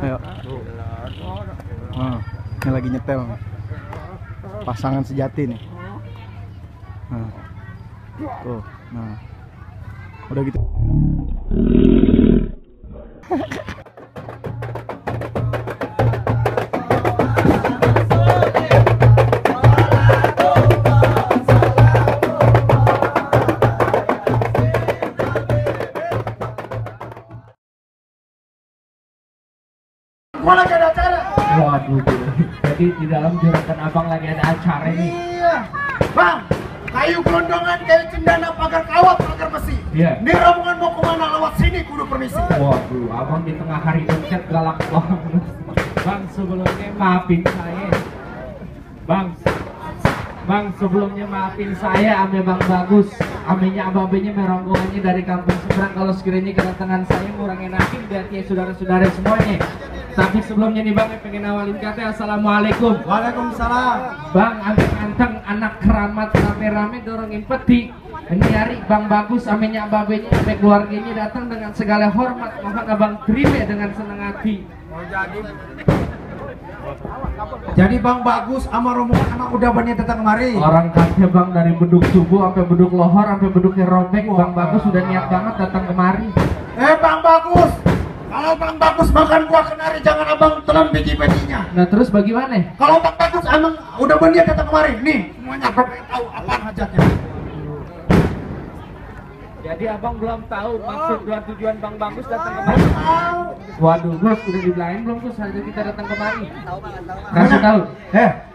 Ayo. Ini lagi nyetel. Pasangan sejati nih. Tuh. Udah gitu. Mana ada acara? Waduh, jadi di dalam juragan abang lagi ada acara nih. Iya, bang. Kayu gelondongan, kayu cendana, pagar kawat, pagar besi. Iya. Ini rombongan mau kemana? Lewat sini, kudu permisi. Waduh, abang di tengah hari doncet galak banget. Bang, sebelumnya maafin saya. Bang, sebelumnya maafin saya, ame Bang Bagus. Amenya ababenya merombongannya dari kampung seberang. Kalau sekiranya kedatangan saya kurang enakin berarti ya saudara-saudara semuanya. Tapi sebelumnya nih Bang, pengen awalin kata assalamualaikum. Waalaikumsalam. Bang, anteng-anteng anak keramat rame-rame dorongin peti. Ini hari Bang Bagus amenya ababenya sampai keluarganya datang dengan segala hormat. Mohon abang terima dengan senang hati. Jadi Bang Bagus sama rombongan emang udah banyak datang kemari. Orang kata Bang dari beduk subuh sampai beduk lohor sampai beduknya robek. Bang Bagus sudah niat banget datang kemari. Bang Bagus, kalau Bang Bagus makan kuah kenari jangan abang telan biji-bijinya. Nah terus bagaimana? Kalau Bang Bagus emang udah banyak datang kemari. Nih semuanya pengen tahu apa hajatnya. Jadi abang belum tahu maksud dan tujuan Bang Bagus datang kemari. Waduh Gus, udah dibilangin belum Gus hari kita datang kemari? Kasih tahu.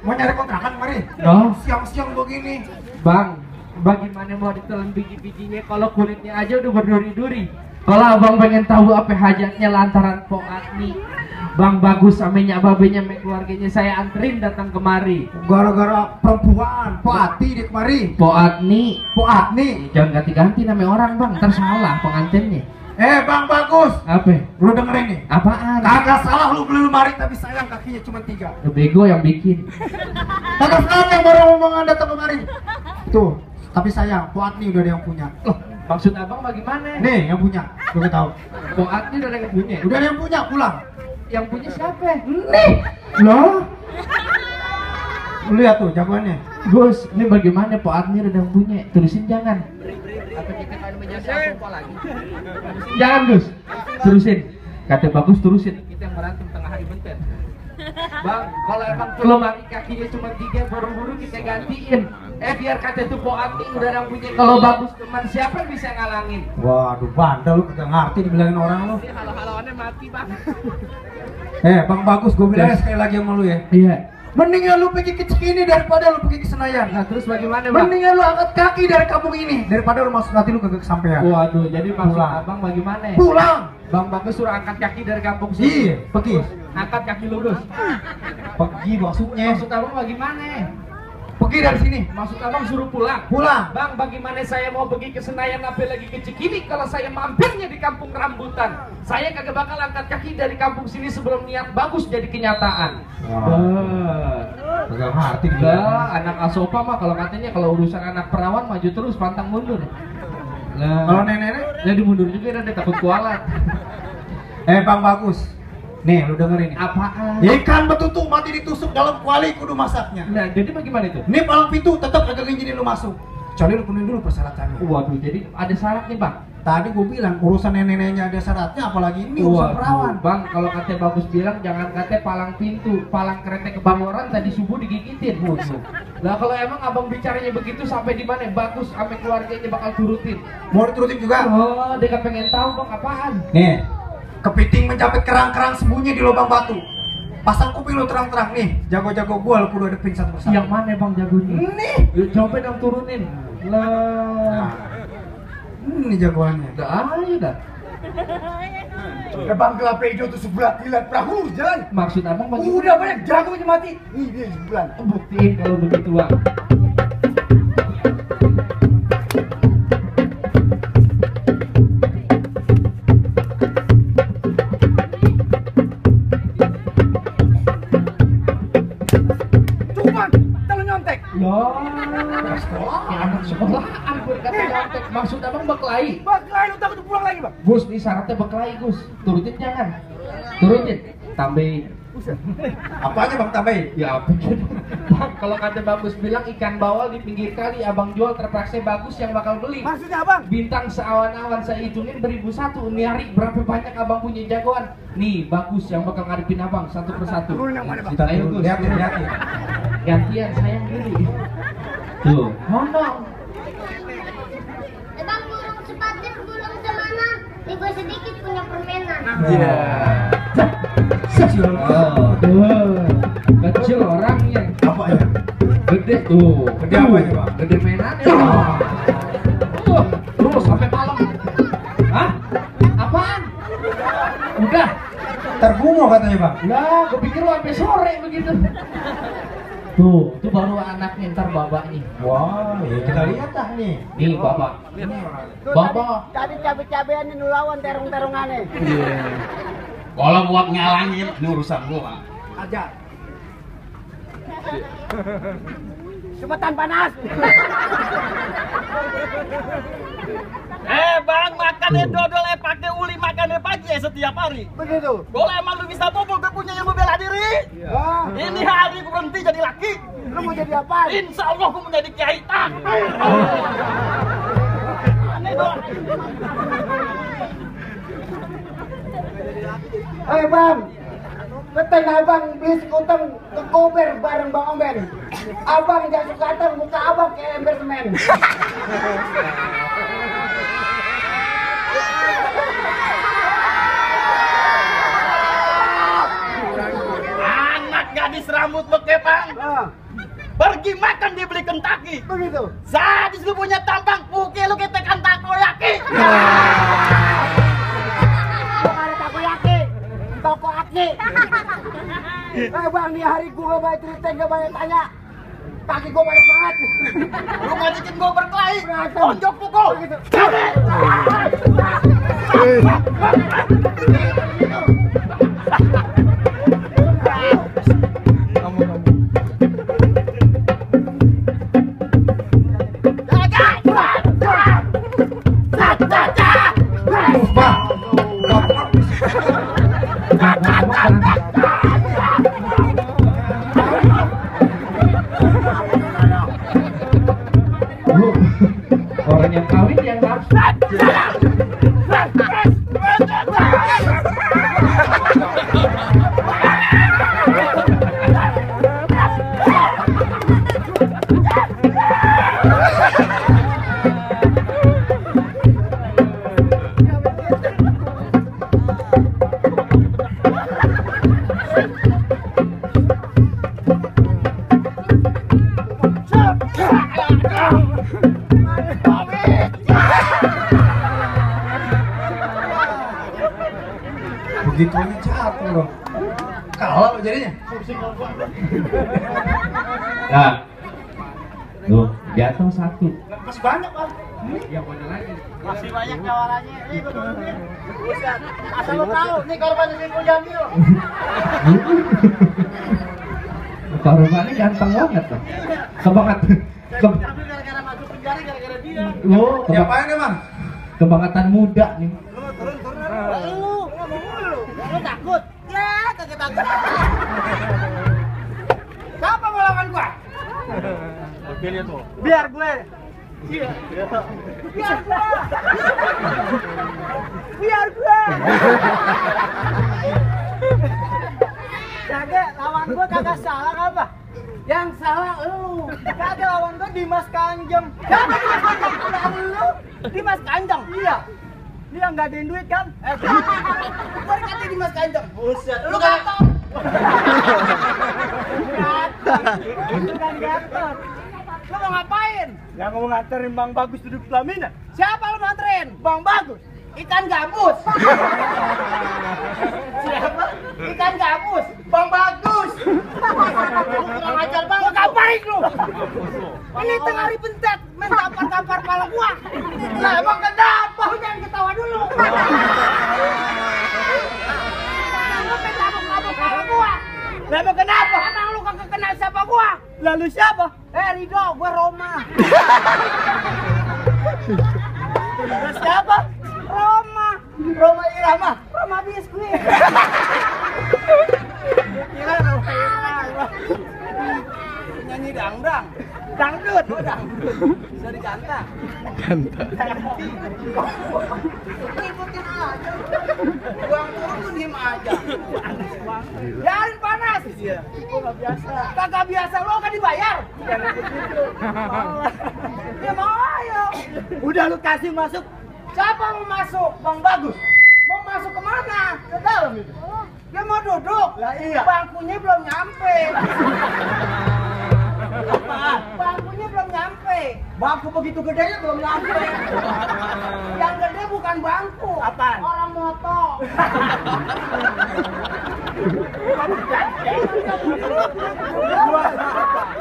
Mau nyari kontrakan kemari? No. Siang-siang begini. Bang, bagaimana mau ditelan biji-bijinya kalau kulitnya aja udah berduri-duri. Kalau abang pengen tahu apa hajatnya lantaran Po Adni, Bang Bagus amenya babenya keluarganya saya anterin datang kemari. Gara-gara perempuan, Po Ati di kemari. Po Adni. Jangan ganti-ganti nama orang Bang, ntar salah pengantinnya. Bang Bagus, Apa? lu dengerin nih. Apaan? Kagak salah lu beli lemari tapi sayang kakinya cuma 3. Bego yang bikin. Kagak salah yang baru omongan datang kemari. Tuh, tapi sayang, Po Adni udah ada yang punya. Loh, maksud abang bagaimana? Nih yang punya, lu tahu. Po Adni udah ada yang punya. Udah ada yang punya, pulang. Yang punya siapa? Nih, loh. Lu lihat tuh jagoannya. Gus, ini bagaimana Po Adni udah yang punya? Terusin jangan. Apa kita kan menyasar apa lagi? Jangan Gus, terusin. Kata Bagus terusin. Kita yang berantem tengah hari bentar. Bang, kalau emang belum hari kakinya cuma 3, buru-buru kita gantiin. Biar kata tuh Po Adni udah yang punya. Kalau Bagus teman siapa yang bisa ngalangin? Waduh, bandel lu kagak ngerti dibilangin orang lu. Ini halo-haloannya mati Bang. Bang Bagus, gue bilang sekali lagi sama lu ya. Iya. Mendingan lu pergi ke Cikini daripada lu pergi ke Senayan. Nah terus bagaimana Bang? Mendingan lu angkat kaki dari kampung ini daripada lu masuk hati lu kagak kesampean. Waduh, jadi maksud Pulang. abang bagaimana? Pulang. Bang Bagus suruh angkat kaki dari kampung sini. Iya, pergi. Angkat kaki lurus. Pergi maksudnya. Maksud abang bagaimana? Pergi dari sini. Maksud abang suruh pulang. Pulang. Bang, bagaimana saya mau pergi ke Senayan apa lagi ke Cikini kalau saya mampirnya di kampung rambutan? Saya kagak bakal angkat kaki dari kampung sini sebelum niat Bagus jadi kenyataan. Kagak ngerti Lah, anak Asopa mah kalau katanya kalau urusan anak perawan maju terus pantang mundur. Lah, Kalau nenek-nenek? jadi mundur juga dia takut kualat. Bang Bagus. Nih, lu dengerin. Apaan? Ikan betutu mati ditusuk dalam kuali kudu masaknya. Nah, jadi bagaimana itu? Nih palang pintu tetap kagak ngizinin lu masuk. Kecuali lu penuhin dulu persyaratannya. Waduh, jadi ada syarat nih Bang. Tadi gue bilang urusan nenek-neneknya ada syaratnya, apalagi ini urusan perawan. Bang, kalau kata Bagus bilang jangan kata palang pintu, palang kereta kebangoran tadi subuh digigitin. Lah kalau emang abang bicaranya begitu sampai di mana? Bagus sampai keluarganya bakal turutin. Mau diturutin juga? Oh, dia kan pengen tahu Bang apaan. Nih, kepiting menjapit kerang-kerang sembunyi di lubang batu. Pasang kuping lu terang-terang nih, jago-jago gua lu kudu ada pingsan bersama. Yang mana Bang jagonya? Nih. Yuk coba dong turunin. Lah. Ini jagoannya. Udah aja dah. Bang kelapa hijau tuh sebelah kilat perahu jalan. Maksud abang bagaimana? Udah banyak jagonya mati. Nih dia sebulan. Buktiin kalau begitu Bang. Cuma kalau nyontek. Ya anak sekolahan gue kata nyontek. Maksud abang berkelahi? Bang lain lu takut pulang lagi bang. Gus, ini syaratnya berkelahi Gus. Turutin jangan. Turutin. tambe. Apanya Bang Tambai? Ya apa gitu? Bang, kalau kata Bagus bilang ikan bawal di pinggir kali abang jual terpaksa Bagus yang bakal beli. Maksudnya abang? Bintang seawan-awan saya hitungin beribu satu. Nih hari berapa banyak abang punya jagoan? Nih Bagus yang bakal ngadepin abang satu persatu. Turun yang mana bang? Kita Ayo, turun, Gus. lihat. Gantian sayang diri. Tuh, ngomong. Bang, burung sepatir, burung semana. Nih gue sedikit punya permainan. Iya. Kecil. Oh, tuh. Kecil orangnya. Apa ya? Gede tuh. Gede apa ya, Bang? Gede mainannya. Terus sampai malam. Hah? Apaan? Udah. Terbunuh katanya Bang. Lah, gue pikir lu sampai sore begitu. Tuh baru anaknya ntar babaknya. Wah, ya kita lihat dah nih. Nih babak. Babak. Tadi cabe-cabean ini lawan terong-terongannya. Iya. Kalau buat ngalangin, ini urusan gua. Aja. Cepetan panas. Bang, makannya dodol pakai uli makannya pagi setiap hari. Begitu. Kalau emang lu bisa pukul, gue punya ilmu bela diri. Wah, Ini hari gue berhenti jadi laki. lu mau jadi apa? Insya Allah gue menjadi kiai tak. Aneh dong. Bang, Beteng abang beli sekuteng ke kober bareng Bang Omben. Abang jangan sukatan, muka abang kayak ember semen. Anak gadis rambut bekepang. Pergi makan dibeli Kentucky. Begitu. Sadis lu punya tampang, pukul lu kita kan takoyaki. Gua ada takoyaki, toko aki. Bang, nih hari gua gak banyak cerita, gak banyak tanya. Kaki gua banyak banget. Lu ngajakin gua berkelahi, Berantem. tonjok pukul. Begitu. Orang yang kawin yang nafsu. Begitu aja jatuh loh. Kalah lo jadinya. Nah, tuh jatuh satu. Masih banyak bang. Yang mana lagi? Masih banyak tawarannya. Buset. Asal lo tahu, nih korbannya Singkul Jamil. Korbannya ganteng banget tuh. Kebanget. Jamil gara-gara masuk penjara gara-gara dia. Oh, Siapaan ya Bang? kebangatan muda nih. Lu takut? Ya, kagak takut. Siapa mau lawan gua? Biar gue. Biar gua. Biar gua. Kagak, lawan gua kagak salah apa? Yang salah lu. Kagak, lawan gua Dimas Kanjeng. Siapa Dimas Kanjeng? Lu. Dimas Kanjeng. Iya. Dia nggak ada duit kan? Gua dikata Dimas Kanjeng. Buset. Lu gatot. Bukan gatot. Lu mau ngapain? Yang mau nganterin Bang Bagus duduk pelaminan. Siapa lu nganterin? Bang Bagus. Ikan gabus. Siapa? Ikan gabus. Bang Bagus. Kurang ajar banget. Ngapain lu? Ini tengah hari bentet, main tampar-tampar kepala gua. Lah emang kenapa? Lu jangan ketawa dulu. Lu main tabuk-tabuk kepala gua. Lah emang kenapa? Emang lu kagak kenal siapa gua? Lalu siapa? Rido, gua Roma. Terus siapa? Roma Irama, Roma biskuit. Kira Roma Irma. Nyanyi dangdang. Dangdut, oh dangdut. Bisa digantang. Ganta. Ributin aja. Buang turun tuh diem aja. Biarin panas. Iya. Kok nggak biasa? Kagak biasa, lo kan dibayar. Jangan begitu. Ya mau ayo. Udah lu kasih masuk. Siapa mau masuk? Bang Bagus. Mau masuk kemana? Ke dalam itu. Dia mau duduk. Lah iya. Bangkunya belum nyampe. Apaan? Bangkunya belum nyampe. Bangku begitu gedenya belum nyampe. Yang gede bukan bangku. Apaan? Orang motor.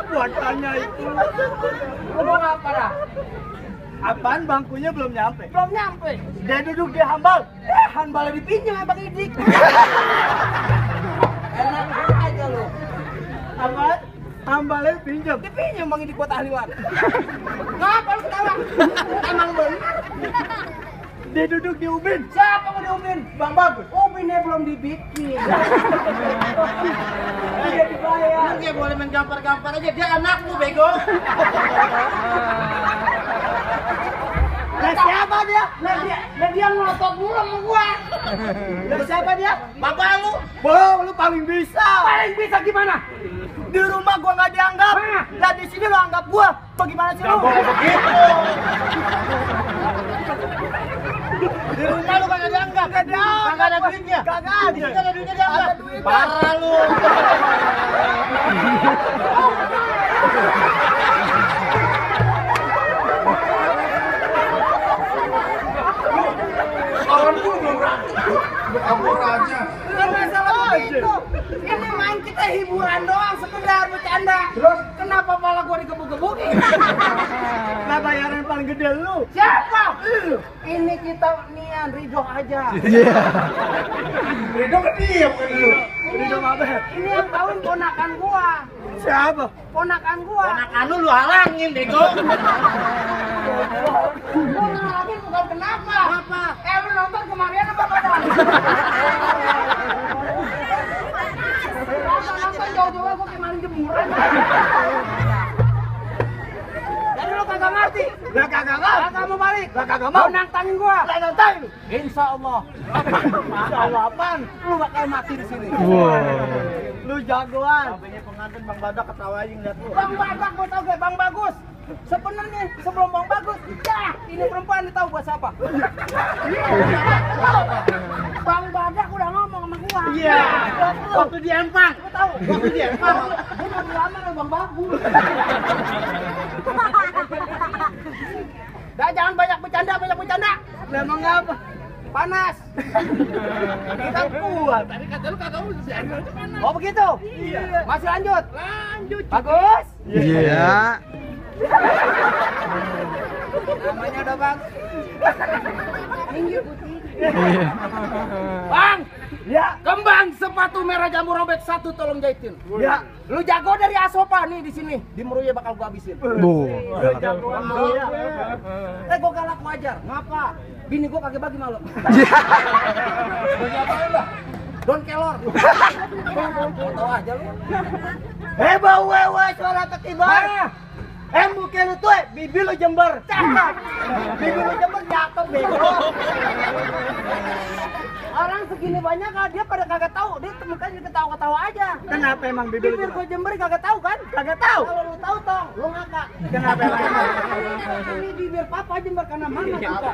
Buat tanya itu. Ngomong apa dah? Apaan bangkunya belum nyampe? Belum nyampe. Dia duduk di hambal. Hambalnya dipinjam Bang Idik. Enak aja lu. Apaan? Hambalnya dipinjam. Dipinjam Bang Idik buat ahliwan. Ngapa lu ketawa? Emang benar. Dia duduk di ubin. Siapa mau di ubin? Bang Bagus. Ubinnya belum dibikin. Dia dibayar. Dia boleh main gampar-gampar aja. Dia anakmu, bego. Lah siapa dia? Lah dia ngotot mulu sama gua. Lah siapa dia? Bapak lu. Lu paling bisa. Paling bisa gimana? Di rumah gua nggak dianggap. Lah di sini lu anggap gua. Bagaimana sih lu? Begitu. Di rumah lu kagak dianggap. Kagak ada duitnya. Kagak. Di sini ada duitnya dianggap. Parah lu. Kabur aja. Bukan masalah begitu. Ini main kita hiburan doang, sekedar bercanda. Terus kenapa pala gua digebuk-gebukin? Nah bayaran paling gede lu. Siapa? Ini kita nian Ridho aja. Ridho kan dia bukan lu. Ridho apa? Ini yang kawin ponakan gua. Siapa? Ponakan gua. Ponakan lu halangin, bego. Gua ngalangin bukan kenapa. Apa? Lu nonton kemarin apa kadang? Nonton jauh-jauh gua kemarin jemuran. Jadi lu kagak ngerti? Lah kagak ngerti. Kagak mau balik. Lah kagak mau nantangin gua. Lah nantangin. Insyaallah. Insyaallah apaan? Lu bakal mati di sini. Lu jagoan. Sampainya pengantin Bang Badak ketawain lihat lu. Bang Badak gua tau gak Bang Bagus. Sebenarnya sebelum Bang Bagus, ya ini perempuan ini tahu gua siapa? Bang Badak udah ngomong sama gua. Iya. Waktu di Empang. Gua tahu. Waktu di Empang. Gua mau dilamar sama Bang Bagus. Dah jangan banyak bercanda. Lah emang apa? Panas. Kita kuat. Tadi kata lu kagak usah serius panas. Oh begitu? Iya. Masih lanjut? Lanjut. Bagus? Iya. Namanya udah bang. Tinggi putih. Bang, ya kembang sepatu merah jambu robek 1 tolong jahitin. Ya, lu jago dari Asopa nih di sini. Di Meruya bakal gua habisin. Bu. Gua galak wajar. Ngapa? Bini gua kagak bagi malu. Don Kelor. Tahu aja lu. Bau wewe suara ketiban. Bukan lu tuh, bibi lu Jember, cakep. Bibi lu Jember cakep, bego. Orang segini banyak kan dia pada kagak tahu, dia temukannya ketawa-ketawa aja. Kenapa emang bibi lu Jember? Bibir gua Jember kagak tahu kan? Kagak tahu. Kalau lu tahu tong, lu ngakak. Kenapa emang? Ini bibir papa Jember karena mama suka.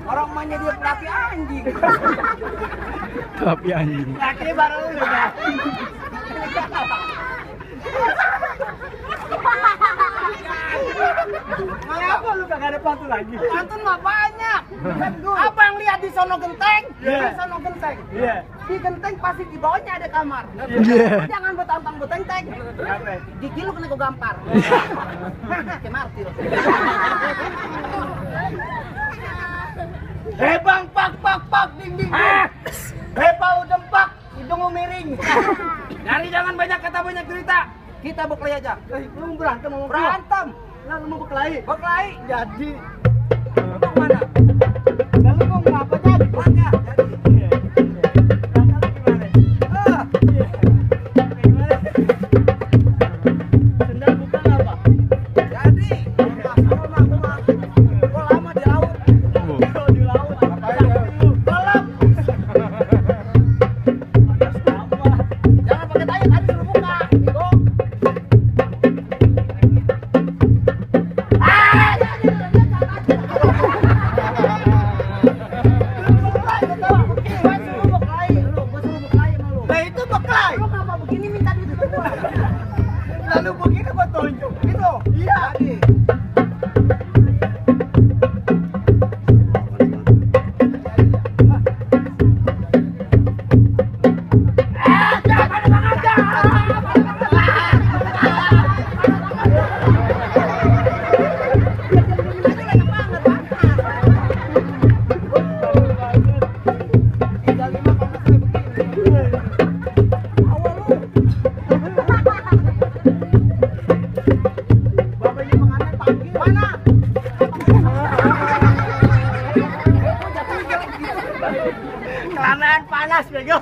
Orang mainnya dia pelaki anjing. Tapi anjing. Laki baru lu dah. Ngapa lu kagak ada pantun lagi? Pantun mah banyak. Apa yang lihat di sono genteng? Di sono genteng. Iya. Di genteng pasti di bawahnya ada kamar. Jangan betantang betenteng. Gigi lu kena gua gampar. Kayak martil. Bang, pak, ding. Pau dempak, hidung miring. Dari jangan banyak kata banyak cerita. Kita berkelahi aja. Lu mau berantem mau berantem. Lah lu mau berkelahi. Berkelahi. Jadi lu mau mana? Lah lu mau ngapa jadi? Langkah. Jadi. Langkah lu gimana? Gimana? Sendal bukan apa? Jadi. Sama mah. Gua lama di laut. Di laut. Ngapain lu? Balap. Jangan pakai tanya tadi suruh buka. Bego. Nah itu beklai. Lu kenapa begini minta duit itu gua? Lalu begini gua tunjuk. Gitu. Iya. Kelamaan panas, bego.